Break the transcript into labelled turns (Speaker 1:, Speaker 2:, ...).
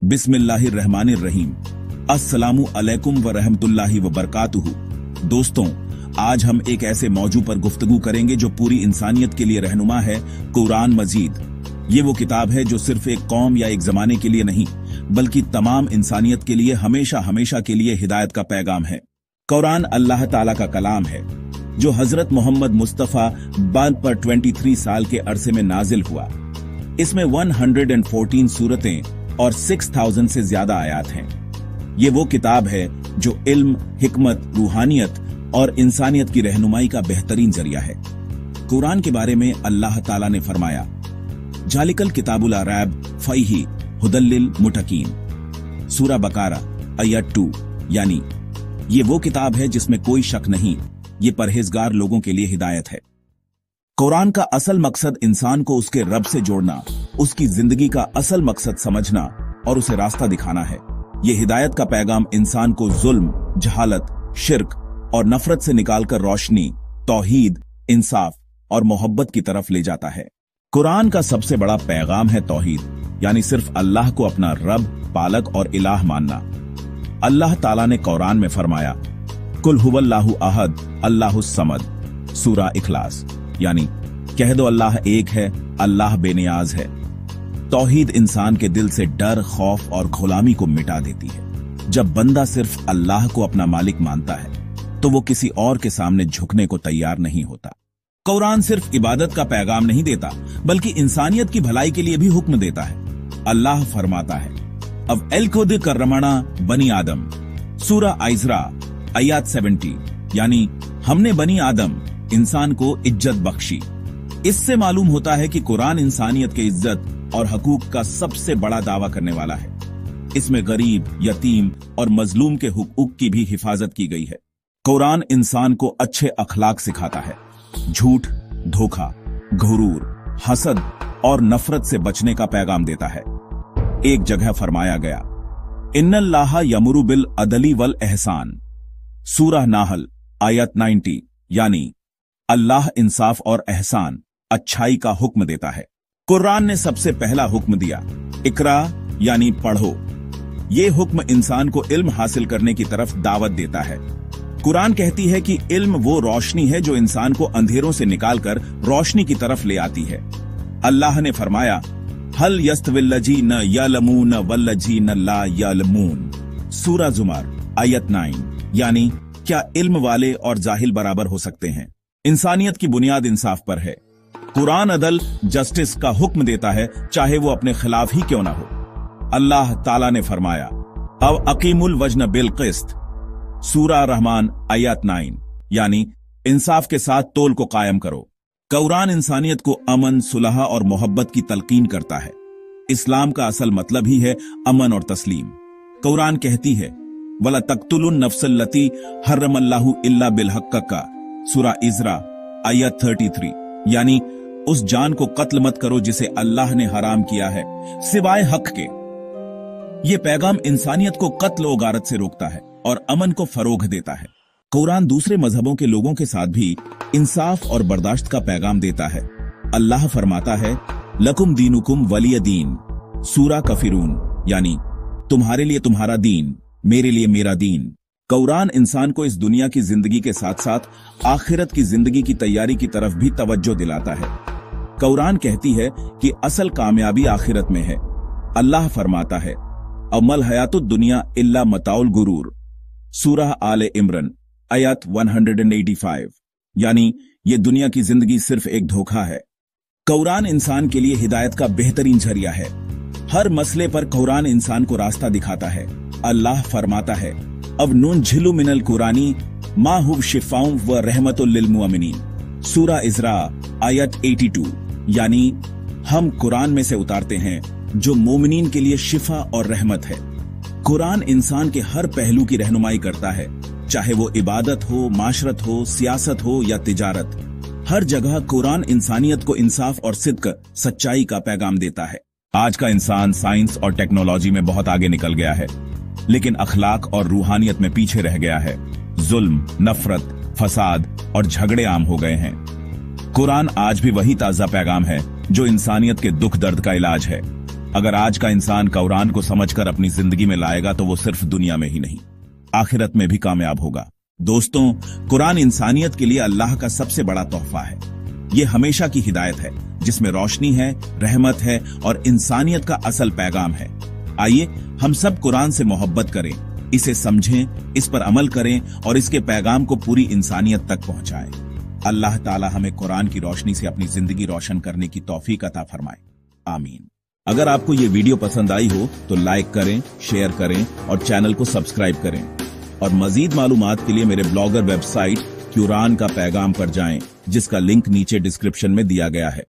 Speaker 1: बिस्मिल्लाहिर्रहमानिर्रहीम। अस्सलामु अलैकुम व रहमतुल्लाहि व बरकातुहू। दोस्तों, आज हम एक ऐसे मौजू पर गुफ्तगू करेंगे जो पूरी इंसानियत के लिए रहनुमा है, कुरान मजीद। ये वो किताब है जो सिर्फ एक कौम या एक जमाने के लिए नहीं, बल्कि तमाम इंसानियत के लिए हमेशा हमेशा के लिए हिदायत का पैगाम है। कुरान अल्लाह ताला का कलाम है जो हजरत मोहम्मद मुस्तफा बाद पर 23 साल के अरसे में नाजिल हुआ। इसमें 114 सूरतें और 6000 से ज्यादा आयात हैं। ये वो किताब है जो इल्म, हिकमत, रूहानियत और इंसानियत की रहनुमाई का बेहतरीन जरिया है। कुरान के बारे में अल्लाह ताला ने फरमाया, जालिकल किताबुल अरैब फईही हुदल्लिल मुटकीन। सूरा बकारा आयत 2, यानी ये वो किताब है जिसमें कोई शक नहीं, ये परहेजगार लोगों के लिए हिदायत है। कुरान का असल मकसद इंसान को उसके रब से जोड़ना, उसकी जिंदगी का असल मकसद समझना और उसे रास्ता दिखाना है। ये हिदायत का पैगाम इंसान को जुल्म, जहालत, शिर्क और नफरत से निकालकर रोशनी, तौहीद, इंसाफ और मोहब्बत की तरफ ले जाता है। कुरान का सबसे बड़ा पैगाम है तौहीद, यानी सिर्फ अल्लाह को अपना रब, पालक और इलाह मानना। अल्लाह ताला ने कुरान में फरमाया, कुल हुवल्लाहु अहद अल्लाहुस समद। सूरा इखलास, यानी कह दो अल्लाह एक है, अल्लाह बेनियाज है। तौहीद इंसान के दिल से डर, खौफ और गुलामी को मिटा देती है। जब बंदा सिर्फ अल्लाह को अपना मालिक मानता है तो वो किसी और के सामने झुकने को तैयार नहीं होता। कुरान सिर्फ इबादत का पैगाम नहीं देता, बल्कि इंसानियत की भलाई के लिए भी हुक्म देता है। अल्लाह फरमाता है, अब एलकोद कर्रमणा बनी आदम। सूरा इज़रा आयत 70, यानी हमने बनी आदम, इंसान को इज्जत बख्शी। इससे मालूम होता है कि कुरान इंसानियत के इज्जत और हकूक का सबसे बड़ा दावा करने वाला है। इसमें गरीब, यतीम और मजलूम के हुकूक की भी हिफाजत की गई है। कुरान इंसान को अच्छे अखलाक सिखाता है, झूठ, धोखा, घुरूर, हसद और नफरत से बचने का पैगाम देता है। एक जगह फरमाया गया, इन्नल्लाह यमुरु बिल अदली वल एहसान। सूरह नाहल आयत 90, यानी अल्लाह इंसाफ और एहसान, अच्छाई का हुक्म देता है। कुरान ने सबसे पहला हुक्म दिया, इकरा, यानी पढ़ो। ये हुक्म इंसान को इल्म हासिल करने की तरफ दावत देता है। कुरान कहती है कि इल्म वो रोशनी है जो इंसान को अंधेरों से निकालकर रोशनी की तरफ ले आती है। अल्लाह ने फरमाया, हल यस्तविल्लजीन यअलमून वल्लजीन ला यअलमून। सूरह जुमर आयत 9, यानी क्या इल्म वाले और जाहिल बराबर हो सकते हैं? इंसानियत की बुनियाद इंसाफ पर है। कुरान अदल, जस्टिस का हुक्म देता है, चाहे वो अपने खिलाफ ही क्यों ना हो। अल्लाह ताला ने फरमाया, अब अकीमुल वजन बिल क़िस्त। सूरह रहमान आयत 9, यानी इंसाफ के साथ तोल को कायम करो। कुरान इंसानियत को अमन, सुलह और मोहब्बत की तलकीन करता है। इस्लाम का असल मतलब ही है अमन और तस्लीम। कुरान कहती है, वला तक्तुलुन नफ्सल्लती हर्रमल्लाहु इल्ला बिल हक्क का। सूरह इज़रा आयत 33, यानी उस जान को कत्ल मत करो जिसे अल्लाह ने हराम किया है सिवाय हक के। ये पैगाम इंसानियत को कत्ल और गारत से रोकता है और अमन को फरोग देता है। कुरान दूसरे मजहबों के लोगों के साथ भी इंसाफ और बर्दाश्त का पैगाम देता है। अल्लाह फरमाता है, लकुम दीनुकुम वलिय दीन। सूरह कफिरून, यानी तुम्हारे लिए तुम्हारा दीन, मेरे लिए मेरा दीन। कुरान इंसान को इस दुनिया की जिंदगी के साथ साथ आखिरत की जिंदगी की तैयारी की तरफ भी तवज्जो दिलाता है। कुरान कहती है कि असल कामयाबी आखिरत में है। अल्लाह फरमाता है, अमल हयातुद दुनिया इल्ला मताउल गुरूर। सूरह आले इमरन आयत 185, यानी ये दुनिया की जिंदगी सिर्फ एक धोखा है। कुरान इंसान के लिए हिदायत का बेहतरीन जरिया है। हर मसले पर कुरान इंसान को रास्ता दिखाता है। अल्लाह फरमाता है, अब नून झिलु मिनल कुरानी मा हुव शिफाउं व रहमतुल लिल मुमिनीन। सूरह इज़रा आयत 82, यानी हम कुरान में से उतारते हैं जो मोमिनीन के लिए शिफा और रहमत है। कुरान इंसान के हर पहलू की रहनुमाई करता है, चाहे वो इबादत हो, माशरत हो, सियासत हो या तिजारत। हर जगह कुरान इंसानियत को इंसाफ और सिद्क, सच्चाई का पैगाम देता है। आज का इंसान साइंस और टेक्नोलॉजी में बहुत आगे निकल गया है, लेकिन अखलाक और रूहानियत में पीछे रह गया है। जुल्म, नफरत, फसाद और झगड़े आम हो गए हैं। कुरान आज भी वही ताजा पैगाम है जो इंसानियत के दुख दर्द का इलाज है। अगर आज का इंसान कुरान को समझकर अपनी जिंदगी में लाएगा तो वो सिर्फ दुनिया में ही नहीं, आखिरत में भी कामयाब होगा। दोस्तों, कुरान इंसानियत के लिए अल्लाह का सबसे बड़ा तोहफा है। ये हमेशा की हिदायत है जिसमें रोशनी है, रहमत है और इंसानियत का असल पैगाम है। आइए हम सब कुरान से मोहब्बत करें, इसे समझें, इस पर अमल करें और इसके पैगाम को पूरी इंसानियत तक पहुंचाएं। अल्लाह ताला हमें कुरान की रोशनी से अपनी जिंदगी रोशन करने की तौफीक अता फरमाए। आमीन। अगर आपको ये वीडियो पसंद आई हो तो लाइक करें, शेयर करें और चैनल को सब्सक्राइब करें। और मजीद मालूमात के लिए मेरे ब्लॉगर वेबसाइट कुरान का पैगाम पर जाएं, जिसका लिंक नीचे डिस्क्रिप्शन में दिया गया है।